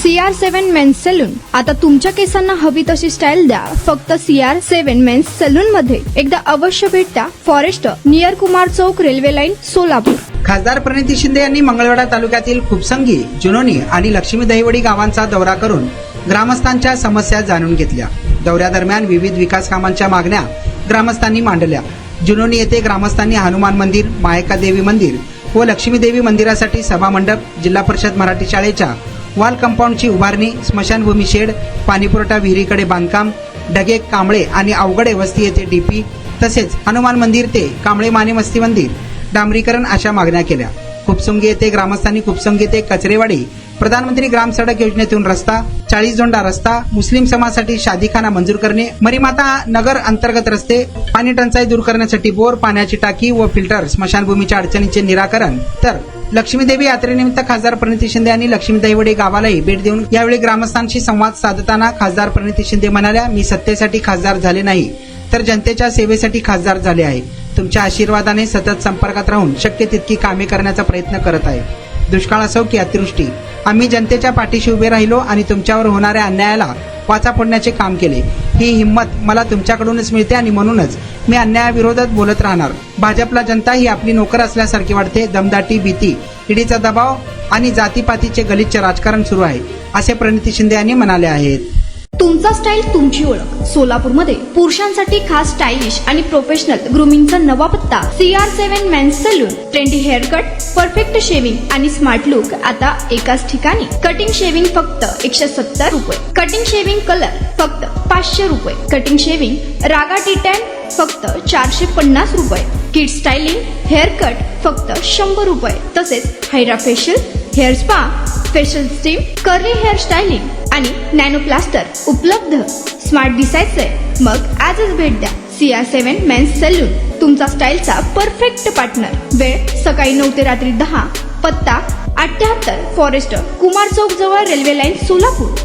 CR7 men's salon. आता तुमच्या केसांना हवी तशी स्टाईल द्या फक्त CR7 मेन्स सलून मध्ये. एकदा अवश्य भेट द्या. फॉरेस्ट नियर कुमार चौक, रेल्वे लाईन, सोलापूर. खासदार प्रणिती शिंदे यांनी मंगळवेढा तालुक्यातील खुपसंगी, जुनोनी आणि लक्ष्मी दहिवडी गावांचा दौरा करून ग्रामस्थांच्या समस्या जाणून घेतल्या. दौऱ्यादरम्यान विविध विकास कामांच्या मागण्या ग्रामस्थांनी मांडल्या. जुनोनी येथे ग्रामस्थांनी हनुमान मंदिर, मायका देवी मंदिर व लक्ष्मी देवी मंदिरासाठी सभामंडप, जिल्हा परिषद मराठी शाळेच्या वॉल कंपाऊंडची उभारणी, स्मशानभूमी शेड, पाणीपुरवठा विहिरीकडे बांधकाम, ढगे, कांबळे आणि अवघडे वस्ती येथे डीपी तसेच हनुमान मंदिर ते कांबळे माने मस्ती मंदिर डांबरीकरण अशा मागण्या केल्या. खुपसंगी येथे ग्रामस्थांनी खुपसंगी ते कचरेवाडी प्रधानमंत्री ग्राम सडक योजनेतून रस्ता, 40 जोंडा रस्ता, मुस्लिम समाजासाठी शादीखाना मंजूर करणे, मरीमाता नगर अंतर्गत रस्ते, पाणी टंचाई दूर करण्यासाठी बोर, पाण्याची टाकी व फिल्टर, स्मशानभूमीच्या अडचणींचे निराकरण. तर लक्ष्मीदेवी यात्रेनिमित्त खासदार प्रणिती शिंदे यांनी लक्ष्मी दहिवडी गावालाही भेट देऊन यावेळी ग्रामस्थांशी संवाद साधताना खासदार प्रणिती शिंदे म्हणाल्या, मी सत्तेसाठी खासदार झाले नाही तर जनतेच्या सेवेसाठी खासदार झाले आहे. तुमच्या आशीर्वादाने सतत संपर्कात राहून शक्य तितकी कामे करण्याचा प्रयत्न करत आहे. दुष्काळ असो की अतिवृष्टी, आम्ही जनतेच्या पाठीशी उभे राहिलो आणि तुमच्यावर होणाऱ्या अन्यायाला वाचा फोडण्याचे काम केले. ही हिंमत मला तुमच्याकडूनच मिळते आणि म्हणूनच मी अन्यायाविरोधात बोलत राहणार. भाजपला जनता ही आपली नोकर असल्यासारखी वाटते. दमदाटी, भीती, ईडीचा दबाव आणि जातीपातीचे गलिच्छ राजकारण सुरू आहे, असे प्रणिती शिंदे यांनी म्हणाले आहेत. तुमचा स्टाईल तुमची ओळख. सोलापूरमध्ये पुरुषांसाठी खास स्टायलिश आणि प्रोफेशनल ग्रूमिंगचा नवा पत्ता CR7 men's salon. Trendy hair cut, perfect shaving आणि स्मार्ट लुक आता एकाच ठिकाणी. कटिंग शेविंग फक्त 170 रुपये. कटिंग शेविंग कलर फक्त 500 रुपये. कटिंग शेविंग रागा टी10 फक्त 450 रुपये. किड स्टायलिंग हेअर कट फक्त 100 रुपये. तसेच hydra facial, hair spa, facial steam, curly hair styling आणि नॅनो प्लास्टर उपलब्ध. स्मार्ट दिसायचंय मग आजच भेट द्या CR7 मेन्स सलून, तुमचा स्टाईलचा परफेक्ट पार्टनर. वेळ सकाळी 9 ते रात्री 10. पत्ता 78 फॉरेस्ट कुमार चौक जवळ, रेल्वे लाईन, सोलापूर.